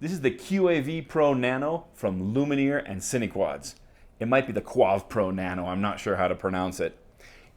This is the QAV Pro Nano from Lumineer and Cinequads. It might be the Quav Pro Nano, I'm not sure how to pronounce it.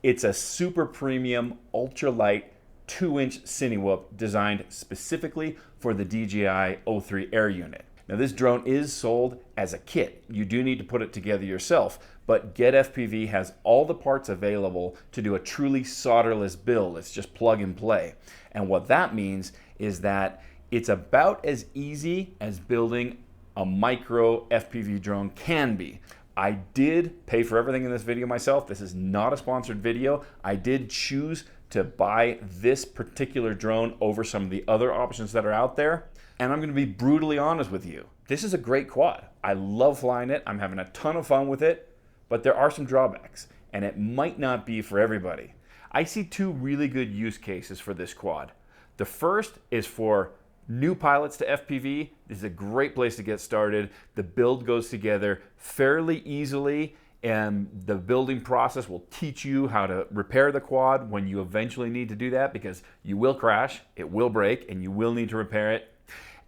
It's a super premium, ultralight, 2-inch Cinewhoop designed specifically for the DJI O3 Air unit. Now this drone is sold as a kit. You do need to put it together yourself, but GetFPV has all the parts available to do a truly solderless build. It's just plug and play. And what that means is that it's about as easy as building a micro FPV drone can be. I did pay for everything in this video myself. This is not a sponsored video. I did choose to buy this particular drone over some of the other options that are out there. And I'm gonna be brutally honest with you. This is a great quad. I love flying it. I'm having a ton of fun with it, but there are some drawbacks and it might not be for everybody. I see two really good use cases for this quad. The first is for new pilots to FPV. This is a great place to get started. The build goes together fairly easily, and the building process will teach you how to repair the quad when you eventually need to do that, because you will crash, it will break, and you will need to repair it.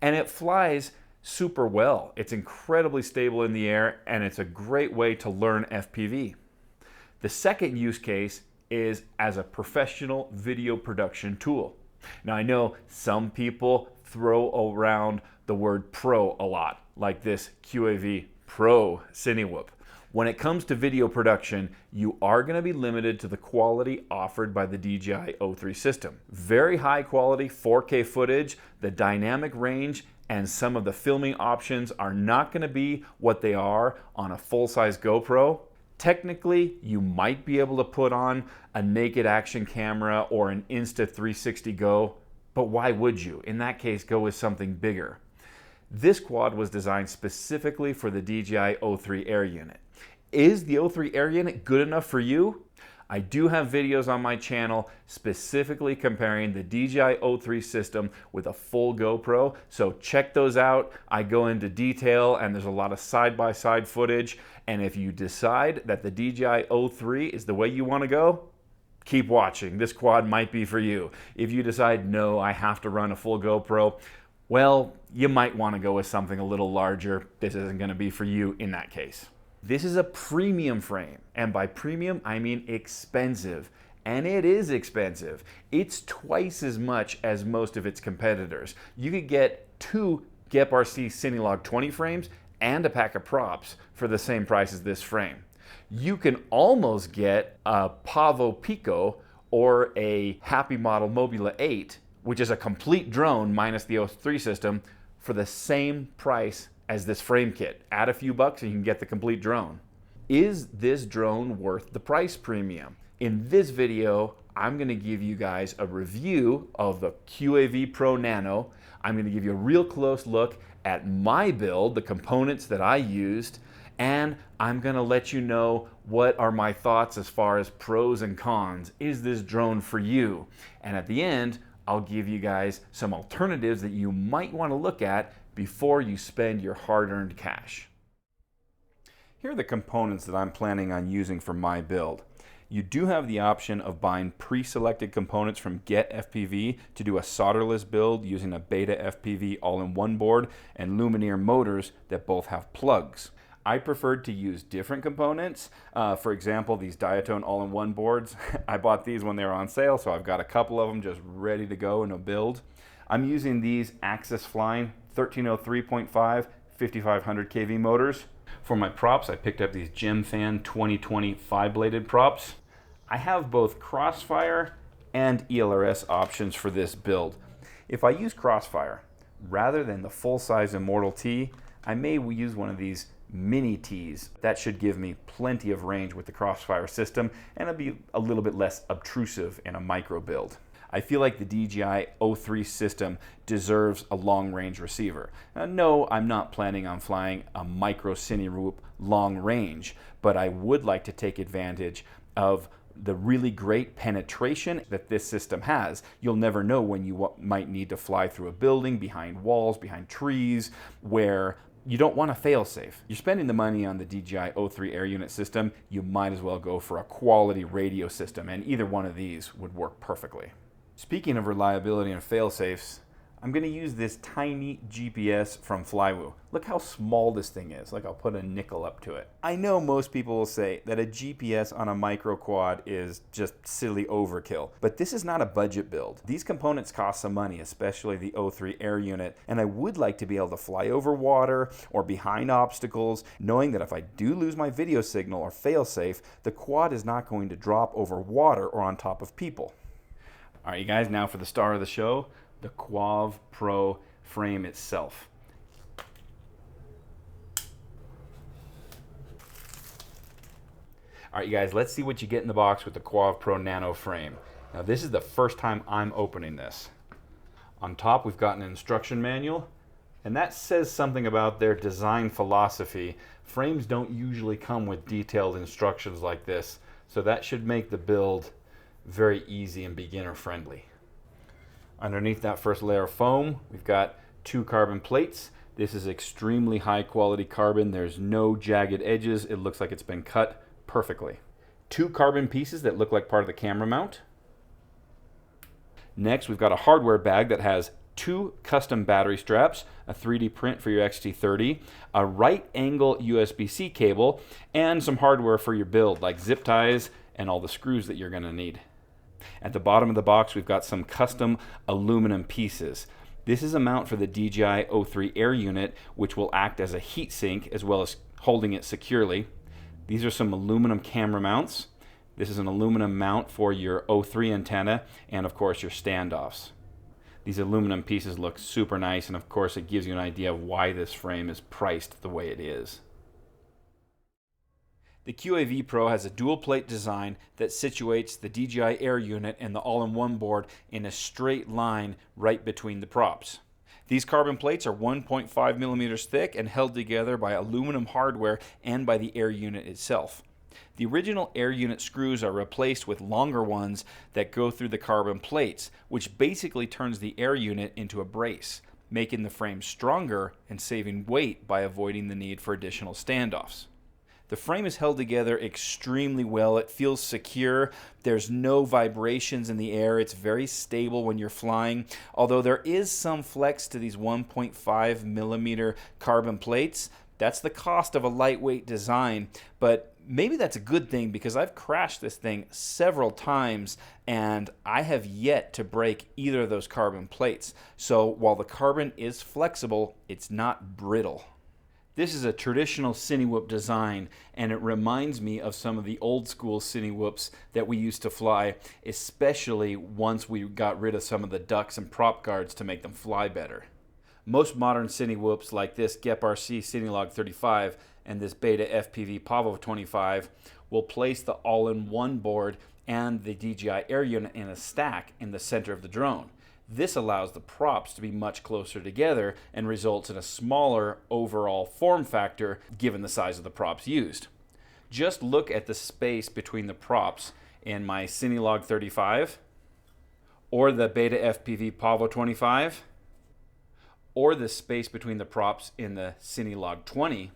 And it flies super well. It's incredibly stable in the air, and it's a great way to learn FPV. The second use case is as a professional video production tool. Now I know some people throw around the word pro a lot, like this QAV Pro Cinewhoop. When it comes to video production, you are going to be limited to the quality offered by the DJI O3 system. Very high quality 4K footage, the dynamic range, and some of the filming options are not going to be what they are on a full-size GoPro. Technically, you might be able to put on a naked action camera or an Insta360 Go, but why would you? In that case, go with something bigger. This quad was designed specifically for the DJI O3 Air unit. Is the O3 Air unit good enough for you? I do have videos on my channel specifically comparing the DJI O3 system with a full GoPro, so check those out. I go into detail and there's a lot of side-by-side footage, and if you decide that the DJI O3 is the way you want to go, keep watching. This quad might be for you. If you decide, no, I have to run a full GoPro, well, you might want to go with something a little larger. This isn't going to be for you in that case. This is a premium frame, and by premium, I mean expensive. And it is expensive. It's twice as much as most of its competitors. You could get two GepRC Cinelog 20 frames and a pack of props for the same price as this frame. You can almost get a Pavo Pico or a Happy Model Mobula 8, which is a complete drone minus the O3 system, for the same price as this frame kit. Add a few bucks and you can get the complete drone. Is this drone worth the price premium? In this video, I'm gonna give you guys a review of the QAV Pro Nano. I'm gonna give you a real close look at my build, the components that I used, and I'm gonna let you know what are my thoughts as far as pros and cons. Is this drone for you? And at the end, I'll give you guys some alternatives that you might wanna look at before you spend your hard-earned cash. Here are the components that I'm planning on using for my build. You do have the option of buying pre-selected components from GetFPV to do a solderless build using a Beta FPV all-in-one board and Lumineer motors that both have plugs. I preferred to use different components. For example, these Diatone all-in-one boards. I bought these when they were on sale, so I've got a couple of them just ready to go in a build. I'm using these Axis Flying 1303.5 5500 kV motors. For my props, I picked up these Gemfan 2020 5-bladed props. I have both Crossfire and ELRS options for this build. If I use Crossfire rather than the full-size Immortal T, I may use one of these mini Ts. That should give me plenty of range with the Crossfire system, and it'll be a little bit less obtrusive in a micro build. I feel like the DJI O3 system deserves a long-range receiver. No, I'm not planning on flying a micro Cinewhoop long range, but I would like to take advantage of the really great penetration that this system has. You'll never know when you might need to fly through a building, behind walls, behind trees, where you don't want a fail-safe. You're spending the money on the DJI O3 Air Unit system, you might as well go for a quality radio system, and either one of these would work perfectly. Speaking of reliability and fail-safes, I'm going to use this tiny GPS from Flywoo. Look how small this thing is. Like, I'll put a nickel up to it. I know most people will say that a GPS on a micro quad is just silly overkill, but this is not a budget build. These components cost some money, especially the O3 air unit, and I would like to be able to fly over water or behind obstacles, knowing that if I do lose my video signal or fail safe, the quad is not going to drop over water or on top of people. All right, you guys, now for the star of the show, the Quav Pro frame itself. All right, you guys, let's see what you get in the box with the Quav Pro Nano frame. Now, this is the first time I'm opening this. On top, we've got an instruction manual, and that says something about their design philosophy. Frames don't usually come with detailed instructions like this, so that should make the build very easy and beginner friendly. Underneath that first layer of foam, we've got 2 carbon plates. This is extremely high quality carbon. There's no jagged edges. It looks like it's been cut perfectly. 2 carbon pieces that look like part of the camera mount. Next, we've got a hardware bag that has 2 custom battery straps, a 3D print for your X-T30, a right angle USB-C cable, and some hardware for your build like zip ties and all the screws that you're going to need. At the bottom of the box, we've got some custom aluminum pieces. This is a mount for the DJI O3 air unit, which will act as a heat sink as well as holding it securely. These are some aluminum camera mounts. This is an aluminum mount for your O3 antenna and, of course, your standoffs. These aluminum pieces look super nice, and of course it gives you an idea of why this frame is priced the way it is. The QAV Pro has a dual plate design that situates the DJI Air unit and the all-in-one board in a straight line right between the props. These carbon plates are 1.5 millimeters thick and held together by aluminum hardware and by the air unit itself. The original air unit screws are replaced with longer ones that go through the carbon plates, which basically turns the air unit into a brace, making the frame stronger and saving weight by avoiding the need for additional standoffs. The frame is held together extremely well. It feels secure. There's no vibrations in the air. It's very stable when you're flying, although there is some flex to these 1.5 millimeter carbon plates. That's the cost of a lightweight design, but maybe that's a good thing because I've crashed this thing several times and I have yet to break either of those carbon plates. So while the carbon is flexible, it's not brittle. This is a traditional Cinewhoop design, and it reminds me of some of the old school Cinewhoops that we used to fly, especially once we got rid of some of the ducks and prop guards to make them fly better. Most modern Cinewhoops like this Gep RC Cinelog 35 and this Beta FPV Pavo 25 will place the all-in-one board and the DJI Air unit in a stack in the center of the drone. This allows the props to be much closer together and results in a smaller overall form factor given the size of the props used. Just look at the space between the props in my Cinelog 35 or the Beta FPV Pavo 25 or the space between the props in the Cinelog 20,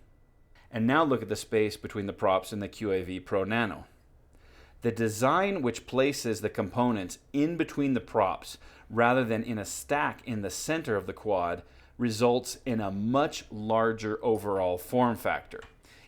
and now look at the space between the props in the QAV Pro Nano. The design which places the components in between the props rather than in a stack in the center of the quad results in a much larger overall form factor.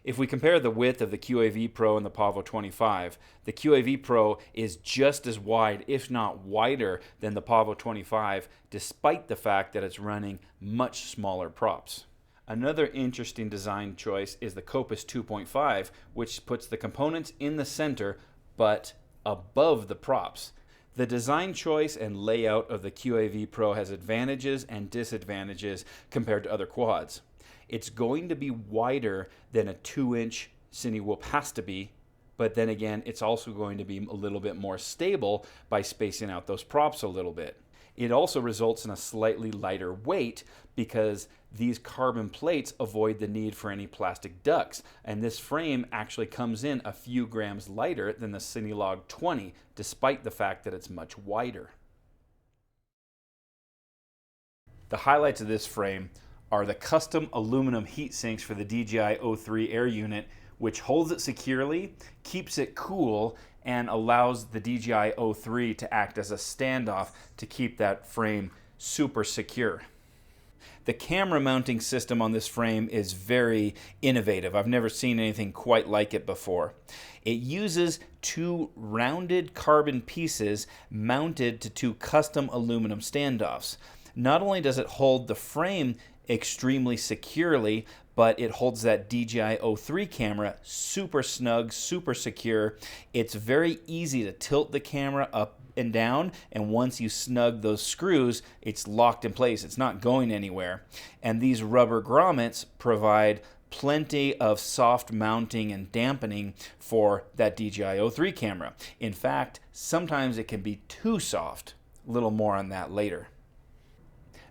If we compare the width of the QAV Pro and the Pavo 25, the QAV Pro is just as wide, if not wider, than the Pavo 25, despite the fact that it's running much smaller props. Another interesting design choice is the Kopis 2.5, which puts the components in the center but above the props. The design choice and layout of the QAV Pro has advantages and disadvantages compared to other quads. It's going to be wider than a 2-inch Cinewhoop has to be, but then again, it's also going to be a little bit more stable by spacing out those props a little bit. It also results in a slightly lighter weight because these carbon plates avoid the need for any plastic ducts, and this frame actually comes in a few grams lighter than the Cinelog 20, despite the fact that it's much wider. The highlights of this frame are the custom aluminum heat sinks for the DJI O3 air unit, which holds it securely, keeps it cool, and allows the DJI O3 to act as a standoff to keep that frame super secure. The camera mounting system on this frame is very innovative. I've never seen anything quite like it before. It uses two rounded carbon pieces mounted to two custom aluminum standoffs. Not only does it hold the frame extremely securely, but it holds that DJI O3 camera super snug, super secure. It's very easy to tilt the camera up and down, and once you snug those screws, it's locked in place. It's not going anywhere. And these rubber grommets provide plenty of soft mounting and dampening for that DJI O3 camera. In fact, sometimes it can be too soft. A little more on that later.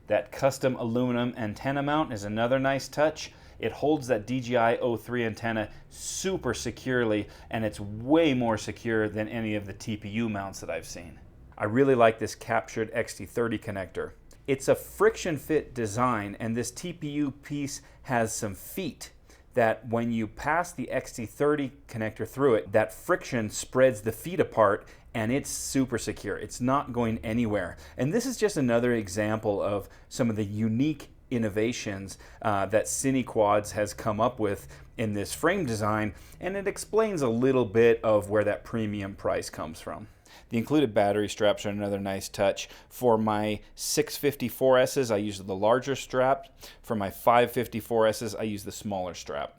That custom aluminum antenna mount is another nice touch. It holds that DJI O3 antenna super securely, and it's way more secure than any of the TPU mounts that I've seen. I really like this captured XT30 connector. It's a friction fit design, and this TPU piece has some feet that when you pass the XT30 connector through it, that friction spreads the feet apart, and it's super secure. It's not going anywhere. And this is just another example of some of the unique innovations that Cinequads has come up with in this frame design, and it explains a little bit of where that premium price comes from. The included battery straps are another nice touch. For my 654Ss, I use the larger strap. For my 554Ss, I use the smaller strap.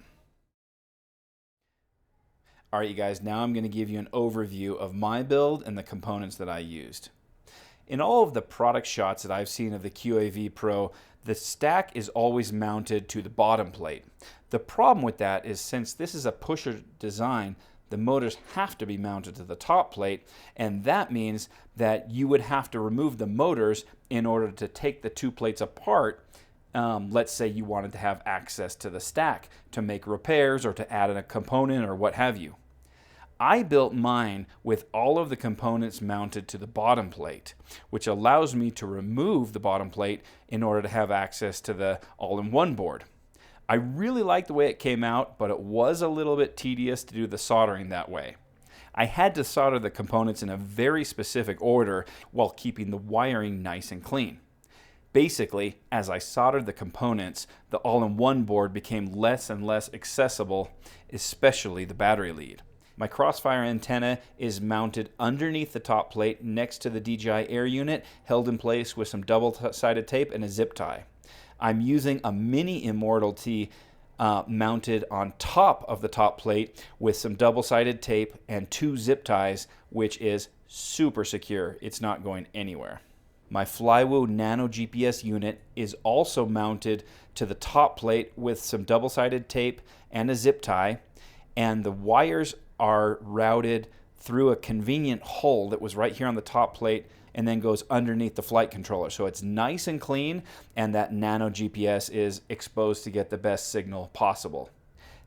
All right, you guys, now I'm going to give you an overview of my build and the components that I used. In all of the product shots that I've seen of the QAV Pro, the stack is always mounted to the bottom plate. The problem with that is, since this is a pusher design, the motors have to be mounted to the top plate, and that means that you would have to remove the motors in order to take the two plates apart. Let's say you wanted to have access to the stack to make repairs or to add in a component or what have you. I built mine with all of the components mounted to the bottom plate, which allows me to remove the bottom plate in order to have access to the all-in-one board. I really like the way it came out, but it was a little bit tedious to do the soldering that way. I had to solder the components in a very specific order while keeping the wiring nice and clean. Basically, as I soldered the components, the all-in-one board became less and less accessible, especially the battery lead. My Crossfire antenna is mounted underneath the top plate next to the DJI Air unit, held in place with some double-sided tape and a zip tie. I'm using a mini Immortal T mounted on top of the top plate with some double-sided tape and two zip ties, which is super secure. It's not going anywhere. My Flywoo Nano GPS unit is also mounted to the top plate with some double-sided tape and a zip tie, and the wires are routed through a convenient hole that was right here on the top plate and then goes underneath the flight controller. So it's nice and clean, and that Nano GPS is exposed to get the best signal possible.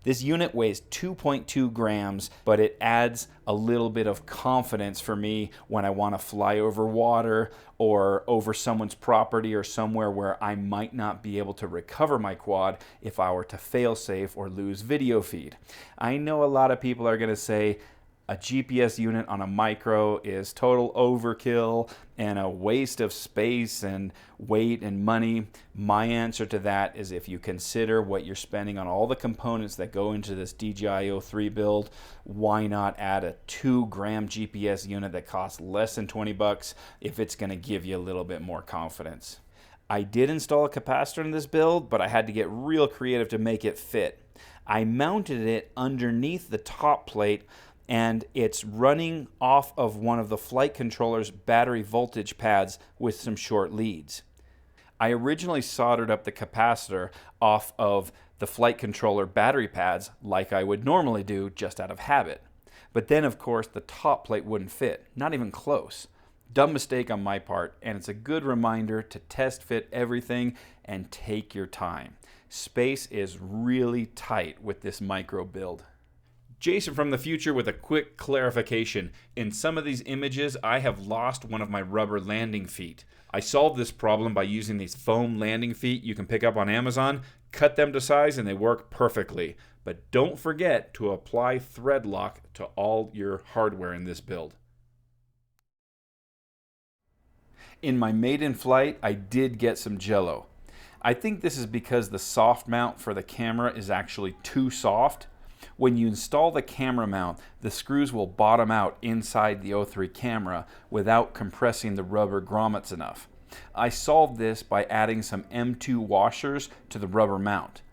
This unit weighs 2.2 grams, but it adds a little bit of confidence for me when I want to fly over water or over someone's property or somewhere where I might not be able to recover my quad if I were to fail-safe or lose video feed. I know a lot of people are going to say, a GPS unit on a micro is total overkill and a waste of space and weight and money. My answer to that is, if you consider what you're spending on all the components that go into this DJI O3 build, why not add a 2-gram GPS unit that costs less than 20 bucks if it's going to give you a little bit more confidence? I did install a capacitor in this build, but I had to get real creative to make it fit. I mounted it underneath the top plate, and it's running off of one of the flight controller's battery voltage pads with some short leads. I originally soldered up the capacitor off of the flight controller battery pads like I would normally do, just out of habit. But then, of course, the top plate wouldn't fit, not even close. Dumb mistake on my part, and it's a good reminder to test fit everything and take your time. Space is really tight with this micro build. Jason from the future with a quick clarification. In some of these images, I have lost one of my rubber landing feet. I solved this problem by using these foam landing feet you can pick up on Amazon, cut them to size, and they work perfectly. But don't forget to apply thread lock to all your hardware in this build. In my maiden flight, I did get some jello. I think this is because the soft mount for the camera is actually too soft. When you install the camera mount, the screws will bottom out inside the O3 camera without compressing the rubber grommets enough. I solved this by adding some M2 washers to the rubber mount.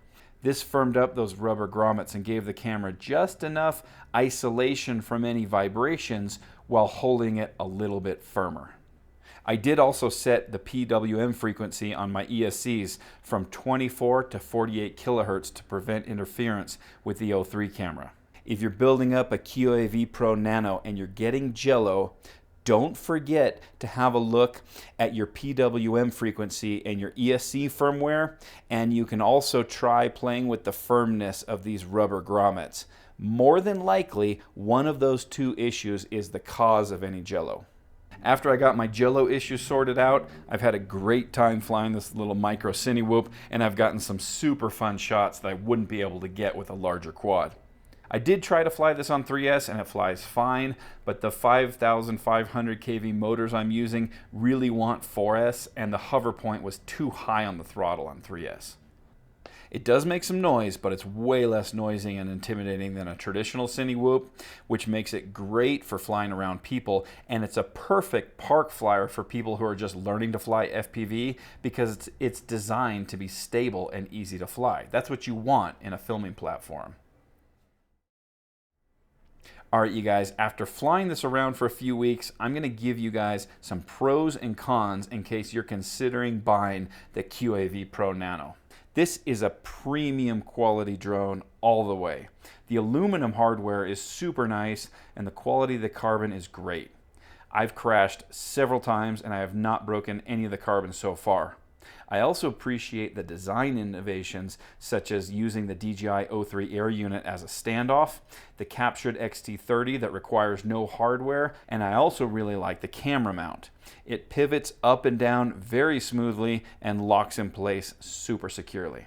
This firmed up those rubber grommets and gave the camera just enough isolation from any vibrations while holding it a little bit firmer. I did also set the PWM frequency on my ESCs from 24 to 48 kilohertz to prevent interference with the O3 camera. If you're building up a QAV Pro Nano and you're getting jello, don't forget to have a look at your PWM frequency and your ESC firmware, and you can also try playing with the firmness of these rubber grommets. More than likely, one of those two issues is the cause of any jello. After I got my jello issue sorted out, I've had a great time flying this little micro Cinewhoop, and I've gotten some super fun shots that I wouldn't be able to get with a larger quad. I did try to fly this on 3S and it flies fine, but the 5,500 kV motors I'm using really want 4S, and the hover point was too high on the throttle on 3S. It does make some noise, but it's way less noisy and intimidating than a traditional Cinewhoop, which makes it great for flying around people, and it's a perfect park flyer for people who are just learning to fly FPV because it's designed to be stable and easy to fly. That's what you want in a filming platform. Alright you guys, after flying this around for a few weeks, I'm going to give you guys some pros and cons in case you're considering buying the QAV Pro Nano. This is a premium quality drone all the way. The aluminum hardware is super nice and the quality of the carbon is great. I've crashed several times and I have not broken any of the carbon so far. I also appreciate the design innovations such as using the DJI O3 Air unit as a standoff, the captured XT30 that requires no hardware, and I also really like the camera mount. It pivots up and down very smoothly and locks in place super securely.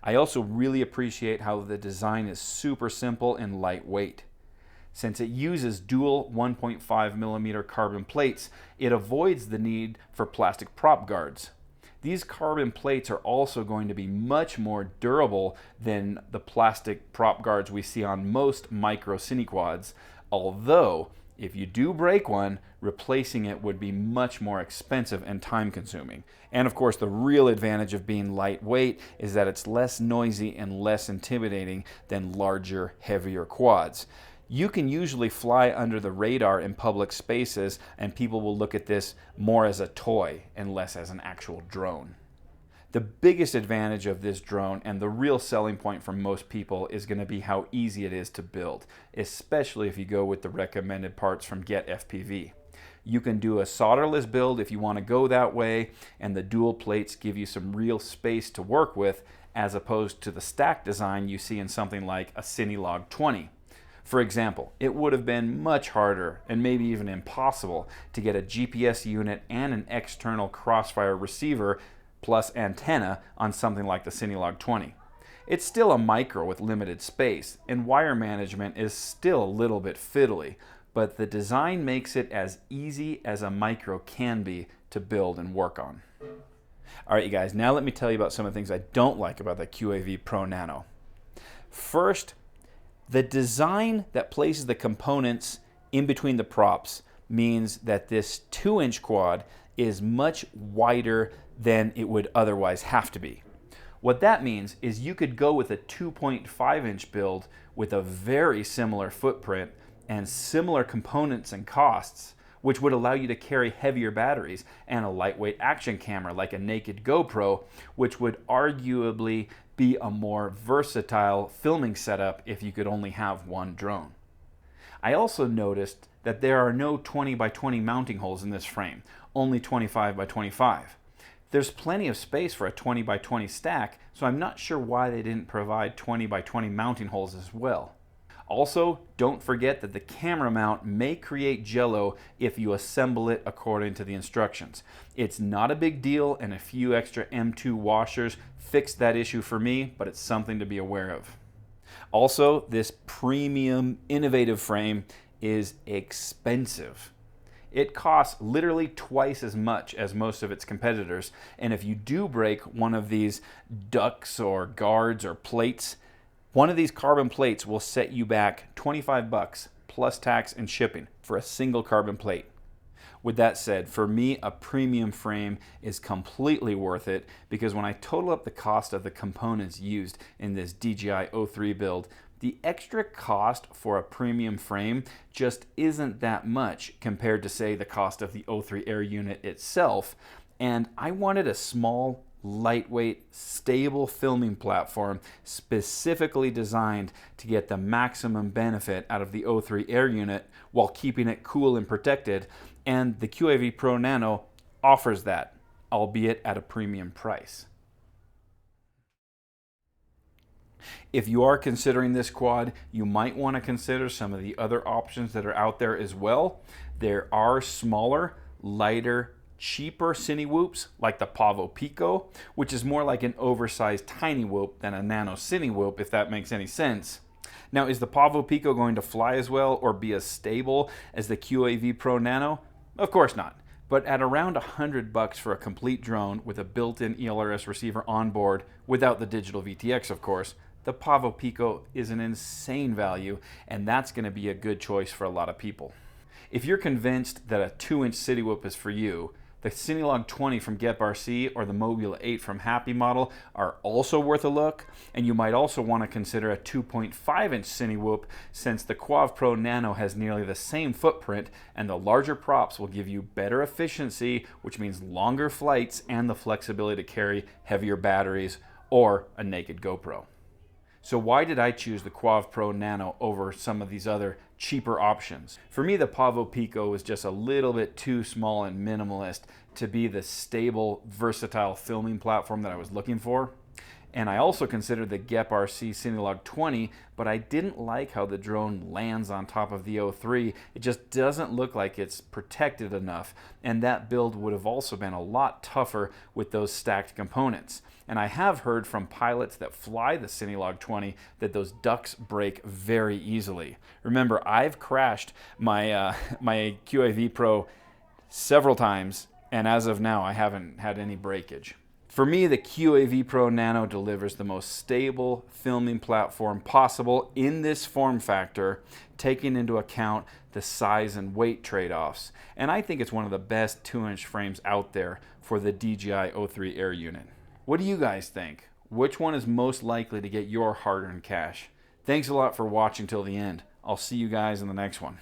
I also really appreciate how the design is super simple and lightweight. Since it uses dual 1.5mm carbon plates, it avoids the need for plastic prop guards. These carbon plates are also going to be much more durable than the plastic prop guards we see on most micro Cinequads, although if you do break one, replacing it would be much more expensive and time consuming. And of course, the real advantage of being lightweight is that it's less noisy and less intimidating than larger, heavier quads. You can usually fly under the radar in public spaces and people will look at this more as a toy and less as an actual drone. The biggest advantage of this drone and the real selling point for most people is going to be how easy it is to build, especially if you go with the recommended parts from Get FPV. You can do a solderless build if you want to go that way, and the dual plates give you some real space to work with as opposed to the stack design you see in something like a Cinelog 20. For example, it would have been much harder and maybe even impossible to get a GPS unit and an external Crossfire receiver plus antenna on something like the Cinelog 20. It's still a micro with limited space, and wire management is still a little bit fiddly, but the design makes it as easy as a micro can be to build and work on. Alright you guys, now let me tell you about some of the things I don't like about the QAV Pro Nano. First, the design that places the components in between the props means that this 2-inch quad is much wider than it would otherwise have to be. What that means is you could go with a 2.5-inch build with a very similar footprint and similar components and costs, which would allow you to carry heavier batteries and a lightweight action camera like a naked GoPro, which would arguably be a more versatile filming setup if you could only have one drone. I also noticed that there are no 20 by 20 mounting holes in this frame, only 25 by 25. There's plenty of space for a 20 by 20 stack, so I'm not sure why they didn't provide 20 by 20 mounting holes as well. Also, don't forget that the camera mount may create jello if you assemble it according to the instructions. It's not a big deal, and a few extra M2 washers fixed that issue for me, but it's something to be aware of. Also, this premium innovative frame is expensive. It costs literally twice as much as most of its competitors, and if you do break one of these ducts or guards or plates, one of these carbon plates will set you back 25 bucks plus tax and shipping for a single carbon plate. With that said, for me, a premium frame is completely worth it because when I total up the cost of the components used in this DJI O3 build, the extra cost for a premium frame just isn't that much compared to, say, the cost of the O3 Air unit itself. And I wanted a small, lightweight, stable filming platform specifically designed to get the maximum benefit out of the O3 Air unit while keeping it cool and protected, and the QAV Pro Nano offers that, albeit at a premium price. If you are considering this quad, you might want to consider some of the other options that are out there as well. There are smaller, lighter, cheaper Cinewhoops like the Pavo Pico, which is more like an oversized tiny whoop than a nano Cinewhoop, if that makes any sense. Now, is the Pavo Pico going to fly as well or be as stable as the QAV Pro Nano? Of course not. But at around $100 for a complete drone with a built-in ELRS receiver on board, without the digital VTX of course, the Pavo Pico is an insane value, and that's going to be a good choice for a lot of people. If you're convinced that a 2-inch Cinewhoop is for you, the Cinelog 20 from GetRC or the Mobula 8 from Happy Model are also worth a look, and you might also want to consider a 2.5-inch Cinewhoop since the Quav Pro Nano has nearly the same footprint, and the larger props will give you better efficiency, which means longer flights and the flexibility to carry heavier batteries or a naked GoPro. So why did I choose the Quav Pro Nano over some of these other cheaper options? For me, the Pavo Pico was just a little bit too small and minimalist to be the stable, versatile filming platform that I was looking for. And I also considered the GetRC Cinelog 20, but I didn't like how the drone lands on top of the O3. It just doesn't look like it's protected enough, and that build would have also been a lot tougher with those stacked components. And I have heard from pilots that fly the Cinelog 20 that those ducts break very easily. Remember, I've crashed my QAV Pro several times, and as of now, I haven't had any breakage. For me, the QAV Pro Nano delivers the most stable filming platform possible in this form factor, taking into account the size and weight trade-offs. And I think it's one of the best 2-inch frames out there for the DJI O3 Air unit. What do you guys think? Which one is most likely to get your hard-earned cash? Thanks a lot for watching till the end. I'll see you guys in the next one.